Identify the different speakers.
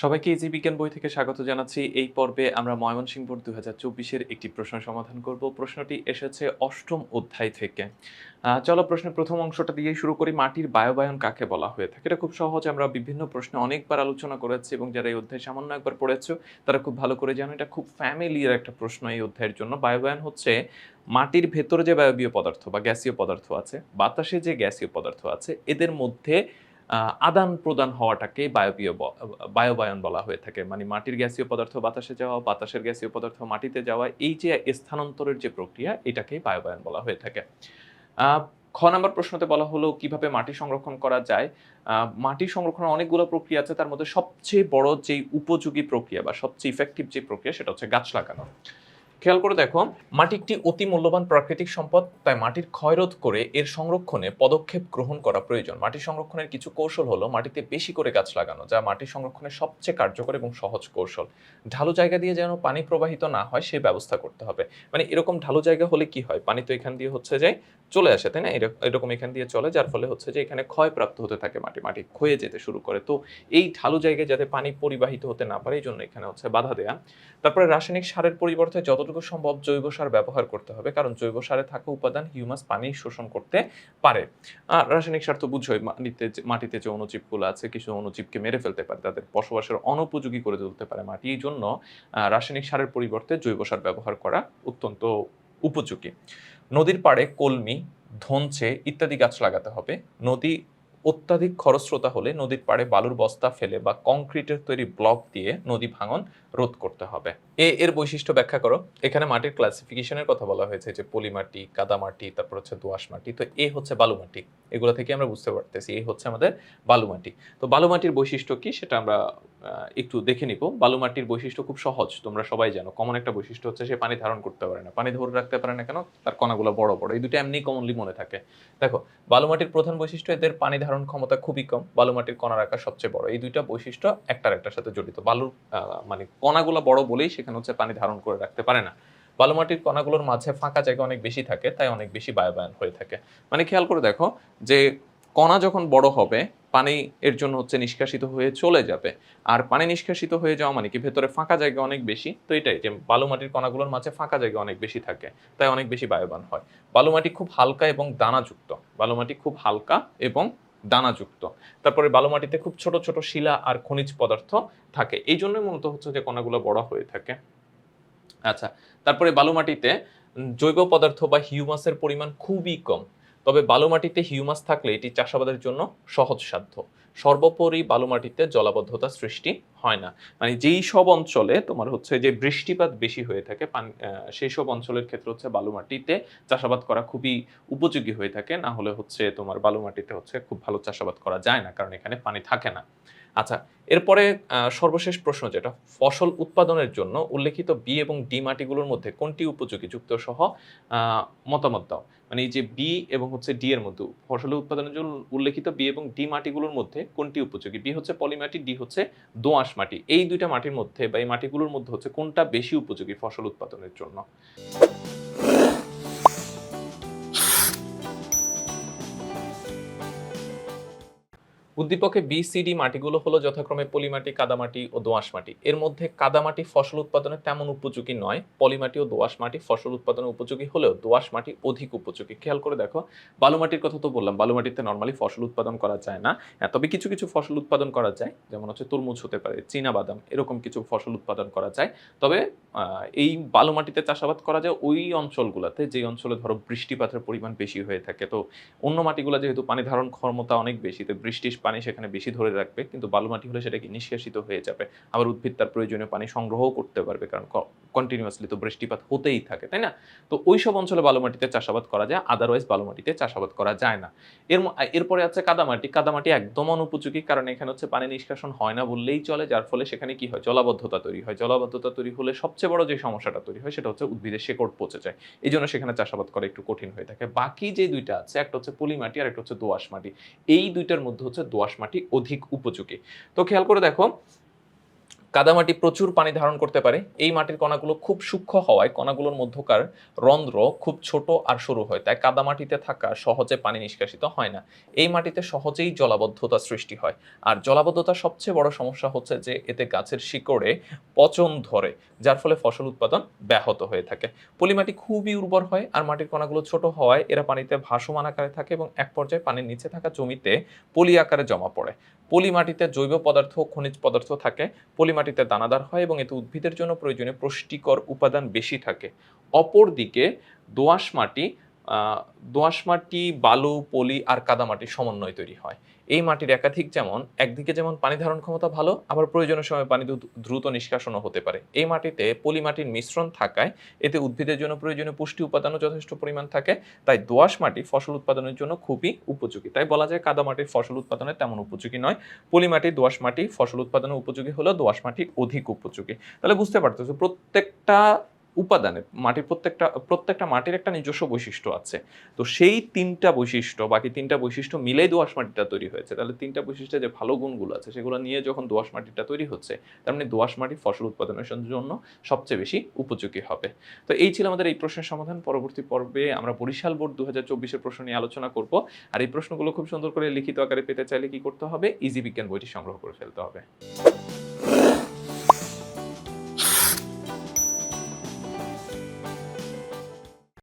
Speaker 1: সবাইকে ইজি বিজ্ঞান বই থেকে স্বাগত জানাচ্ছি। এই পর্বে আমরা ময়মনসিংহ বোর্ড ২০২৪ এর একটি প্রশ্ন সমাধান করব। প্রশ্নটি এসেছে অষ্টম অধ্যায় থেকে। চলো প্রশ্নের প্রথম অংশটা দিয়েই শুরু করি। মাটির বায়ুবায়ন কাকে বলা হয়ে থাকে? এটা খুব সহজ। আমরা বিভিন্ন প্রশ্নে অনেকবার আলোচনা করেছি এবং যারা এই অধ্যায় সামান্য একবার পড়েছো তারা খুব ভালো করে জানো এটা খুব ফ্যামিলিয়ার একটা প্রশ্ন এই অধ্যায়ের জন্য। বায়ুবায়ন হচ্ছে মাটির ভেতরে যে বায়বীয় পদার্থ বা গ্যাসীয় পদার্থ আছে, বাতাসে যে গ্যাসীয় পদার্থ আছে এদের মধ্যে আদান-প্রদান হওয়াটাকে বায়ুবায়ন বলা হয়ে থাকে। মানে মাটির গ্যাসীয় পদার্থ বাতাসে যাওয়া, বাতাসের গ্যাসীয় পদার্থ মাটিতে যাওয়া, এই যে স্থানান্তরের যে প্রক্রিয়া, এটাকেই বায়ুবায়ন বলা হয়ে থাকে। আ খ নাম্বার প্রশ্নতে বলা হলো কিভাবে মাটি সংরক্ষণ করা যায়? আ মাটি সংরক্ষণের অনেকগুলো প্রক্রিয়া আছে। তার মধ্যে সবচেয়ে বড় যেই উপযোগী প্রক্রিয়া বা সবচেয়ে ইফেক্টিভ যে প্রক্রিয়া সেটা হচ্ছে গাছ লাগানো। খেয়াল করে দেখো, মাটি একটি অতি মূল্যবান প্রাকৃতিক সম্পদ, তাই মাটির ক্ষয়রোধ করে এর সংরক্ষণে পদক্ষেপ গ্রহণ করা প্রয়োজন। মাটি সংরক্ষণের কিছু কৌশল হলো মাটিতে বেশি করে গাছ লাগানো, যা মাটি সংরক্ষণের সবচেয়ে কার্যকর এবং সহজ কৌশল। ঢালু জায়গা দিয়ে যেন পানি প্রবাহিত না হয় সে ব্যবস্থা করতে হবে। মানে এরকম ঢালু জায়গা হলে কি হয়, পানি তো এখান দিয়ে হচ্ছে যে চলে আসে, তাই না? এরকম এখান দিয়ে চলে, যার ফলে হচ্ছে যে এখানে ক্ষয়প্রাপ্ত হতে থাকে, মাটি মাটি ক্ষয়ে যেতে শুরু করে। তো এই ঢালু জায়গায় যাতে পানি পরিবাহিত হতে না পারে এই জন্য এখানে হচ্ছে বাধা দেয়া। তারপরে রাসায়নিক সারের পরিবর্তে যতটুকু সম্ভব জৈব সার ব্যবহার করতে হবে, কারণ জৈব সারে থাকা উপাদান হিউমাস পানি শোষণ করতে পারে। আর রাসায়নিক সার তো বুঝোই, মাটিতে যে অণুজীবগুলো আছে কিছু অণুজীবকে মেরে ফেলতে পারে, তাদের বসবাসের অনুপযোগী করে তুলতে পারে মাটি। এই জন্য রাসায়নিক সারের পরিবর্তে জৈব সার ব্যবহার করা অত্যন্ত উপযোগী। নদীর পাড়ে কলমি, ধনচে ইত্যাদি গাছ লাগাতে হবে। নদী অত্যাধিক খরস্রোতা হলে নদীর পাড়ে বালুর বস্তা ফেলে বা কংক্রিটের তৈরি ব্লক দিয়ে নদী ভাঙন রোধ করতে হবে। এর বৈশিষ্ট্য ব্যাখ্যা করো। এখানে মাটির ক্লাসিফিকেশনের কথা বলা হয়েছে যে পলিমাটি, কাদামাটি, তারপর হচ্ছে দোআঁশ মাটি। তো হচ্ছে বালুমাটি। এগুলো থেকে আমরা বুঝতে পারতেছি হচ্ছে আমাদের বালুমাটি। তো বালুমাটির বৈশিষ্ট্য কি সেটা আমরা একটু দেখে নিব। বালুমাটির বৈশিষ্ট্য খুব সহজ, তোমরা সবাই জানো। কমন একটা বৈশিষ্ট্য হচ্ছে সে পানি ধারণ করতে পারে না। পানি ধরে রাখতে পারে না কেন? তার কণাগুলো বড় বড়। এই দুটো এমনি কমনলি মনে থাকে। দেখো, বালুমাটির প্রধান বৈশিষ্ট্য এদের পানি ধারণ ক্ষমতা খুবই কম। বালুমাটির কণার আকার সবচেয়ে বড়। এই দুইটা বৈশিষ্ট্য একটার একটার সাথে জড়িত। বালুর মানে কণাগুলো বড় বলেই সেখানে হচ্ছে পানি ধারণ করে রাখতে পারে না। বালুমাটির কণাগুলোর মাঝে ফাঁকা জায়গা অনেক বেশি থাকে, তাই অনেক বেশি বায়ুবায়ন হয়ে থাকে। মানে খেয়াল করে দেখো যে কণা যখন বড় হবে পানি এর জন্য হচ্ছে নিষ্কাশিত হয়ে চলে যাবে। আর পানি নিষ্কাশিত হয়ে যাওয়া মানে কি ভেতরে ফাঁকা জায়গা অনেক বেশি। তো এটাই যে বালুমাটির কণাগুলোর মাঝে ফাঁকা জায়গা অনেক বেশি থাকে, তাই অনেক বেশি বায়ুবান হয়। বালুমাটি খুব হালকা এবং দানাযুক্ত। বালুমাটি খুব হালকা এবং দানাযুক্ত। তারপরে বালুমাটিতে খুব ছোট ছোট শিলা আর খনিজ পদার্থ থাকে। এই জন্যই মূলত হচ্ছে যে কণাগুলো বড় হয়ে থাকে। আচ্ছা, তারপরে বালুমাটিতে জৈব পদার্থ বা হিউমাসের পরিমাণ খুবই কম। তবে বালুমাটিতে হিউমাস থাকলে এটি চাষাবাদের জন্য সহজসাধ্য। সর্বোপরি বালুমাটিতে জলাবদ্ধতা সৃষ্টি হয় না। মানে যেই সব অঞ্চলে তোমার হচ্ছে যে বৃষ্টিপাত বেশি হয়ে থাকে সেই সব অঞ্চলের ক্ষেত্রে হচ্ছে বালুমাটিতে চাষাবাদ করা খুবই উপযোগী হয়ে থাকে। না হলে হচ্ছে তোমার বালুমাটিতে হচ্ছে খুব ভালো চাষাবাদ করা যায় না, কারণ এখানে পানি থাকে না। আচ্ছা, এরপরে সর্বশেষ প্রশ্ন যেটা, ফসল উৎপাদনের জন্য উল্লেখিত বি এবং ডি মাটিগুলোর মধ্যে কোনটি উপযোগী? যুক্ত সহ আ মতামত দাও। মানে এই যে বি এবং হচ্ছে ডি এর মধ্যে ফসল উৎপাদনের জন্য উল্লেখিত বি এবং ডি মাটিগুলোর মধ্যে কোনটি উপযোগী? বি হচ্ছে পলি মাটি, ডি হচ্ছে দোআঁশ মাটি। এই ২ টা মাটির মধ্যে বা এই মাটিগুলোর মধ্যে হচ্ছে কোনটা বেশি উপযোগী ফসল উৎপাদনের জন্য? উদ্দীপকে বি, সি, ডি মাটিগুলো হলো যথাক্রমে পলিমাটি, কাদামাটি ও দোআঁশ মাটি। এর মধ্যে কাদামাটি ফসল উৎপাদনে তেমন উপযোগী নয়। পলিমাটি ও দোআঁশ মাটি ফসল উৎপাদনে উপযোগী হলেও দোআঁশ মাটি অধিক উপযোগী। খেয়াল করে দেখো, বালুমাটির কথা তো বললাম, বালুমাটিতে নরমালি ফসল উৎপাদন করা যায় না। তবে কিছু কিছু ফসল উৎপাদন করা যায়, যেমন হচ্ছে তরমুজ হতে পারে, চীনা বাদাম, এরকম কিছু ফসল উৎপাদন করা যায়। তবে এই বালুমাটিতে চাষাবাদ করা যায় ওই অঞ্চলগুলাতে যে অঞ্চলে ধরো বৃষ্টিপাতের পরিমাণ বেশি হয়ে থাকে। তো অন্য মাটিগুলা যেহেতু পানি ধারণ ক্ষমতা অনেক বেশি, তো বৃষ্টির পানি সেখানে বেশি ধরে রাখবে। কিন্তু বালু মাটি হলে সেটা কি নিষ্কাশিত হয়ে যাবে। আবার উদ্ভিদ তার প্রয়োজনীয় পানি সংগ্রহও করতে পারবে, কারণ কন্টিনিউয়াসলি তো বৃষ্টিপাত হতেই থাকে, তাই না? তো ওইসব অঞ্চলে বালু মাটিতে চাষাবাদ করা যায়, আদারওয়াইজ বালু মাটিতে চাষাবাদ করা যায় না। এরপরে আছে কাদামাটি। কাদামাটি একদম অনুপযোগী, কারণ এখানে হচ্ছে পানি নিষ্কাশন হয় না বললেই চলে, যার ফলে সেখানে কি হয়, জলাবদ্ধতা তৈরি হয়। জলাবদ্ধতা তৈরি হলে সবচেয়ে বড় যে সমস্যাটা তৈরি হয় সেটা হচ্ছে উদ্ভিদের শেকড় পচে যায়। এইজন্য সেখানে চাষাবাদ করা একটু কঠিন হয়ে থাকে। বাকি যে ২ টা আছে, একটা হচ্ছে পলি মাটি আর একটা হচ্ছে দোআঁশ মাটি। এই ২ টার মধ্যে হচ্ছে দোআঁশ মাটি অধিক উপযোগী। তো খেয়াল করে দেখো, কাদামাটি প্রচুর পানি ধারণ করতে পারে। এই মাটির কণাগুলো খুব সূক্ষ্ম হওয়ায় কণাগুলোর মধ্যকার রন্ধ্র খুব ছোট আর সরু হয়, তাই কাদামাটিতে থাকা সহজে পানি নিষ্কাশিত হয় না। এই মাটিতে সহজেই জলাবদ্ধতা সৃষ্টি হয়। আর জলাবদ্ধতার সবচেয়ে বড় সমস্যা হচ্ছে যে এতে গাছের শিকড়ে পচন ধরে, যার ফলে ফসল উৎপাদন ব্যাহত হয়ে থাকে। পলিমাটি খুবই উর্বর হয় আর মাটির কণাগুলো ছোট হওয়ায় এরা পানিতে ভাসমান আকারে থাকে এবং এক পর্যায়ে পানির নিচে থাকা জমিতে পলি আকারে জমা পড়ে। পলি মাটিতে জৈব পদার্থ, খনিজ পদার্থ থাকে। পলি মাটিতে দানাদার হয় এবং এতে উদ্ভিদের জন্য প্রয়োজনীয় পুষ্টিকর উপাদান বেশি থাকে। অপরদিকে দোআঁশ মাটি দোআঁশ মাটি বালু, পলি আর কাদামাটির সমন্বয়ে তৈরি হয়। এই মাটির একাধিক একদিকে যেমন পানি ধারণ ক্ষমতা ভালো, আবার প্রয়োজনের সময় পানি দ্রুত নিষ্কাশনও হতে পারে। এই মাটিতে পলি মাটির মিশ্রণ থাকায় এতে উদ্ভিদের জন্য প্রয়োজনীয় পুষ্টি উপাদানও যথেষ্ট পরিমাণ থাকে। তাই দোআঁশ মাটি ফসল উৎপাদনের জন্য খুবই উপযোগী। তাই বলা যায় কাদামাটির ফসল উৎপাদনে তেমন উপযোগী নয়। পলি মাটি, দোআঁশ মাটি ফসল উৎপাদনে উপযোগী হলেও দোআঁশ মাটি অধিক উপযোগী। তাহলে বুঝতে পারতেছো প্রত্যেকটা উপাদানের মাটির প্রত্যেকটা মাটির একটা নিজস্ব বৈশিষ্ট্য আছে। তো সেই ৩টা বৈশিষ্ট্য, বাকি ৩টা বৈশিষ্ট্য মিলেই দোআঁশ মাটিটা তৈরি হয়েছে। তাহলে ৩টা বৈশিষ্ট্যের যে ভালো গুণগুলো আছে সেগুলো নিয়ে যখন দোআঁশ মাটিটা তৈরি হচ্ছে, তার মানে দোআঁশ মাটি ফসল উৎপাদনের জন্য সবচেয়ে বেশি উপযোগী হবে। তো এই ছিল আমাদের এই প্রশ্নের সমাধান। পরবর্তী পর্বে আমরা বরিশাল বোর্ড ২০২৪ এর প্রশ্ন নিয়ে আলোচনা করব। আর এই প্রশ্নগুলো খুব সুন্দর করে লিখিত আকারে পেতে চাইলে কি করতে হবে? ইজি বিজ্ঞান বইটি সংগ্রহ করে ফেলতে হবে।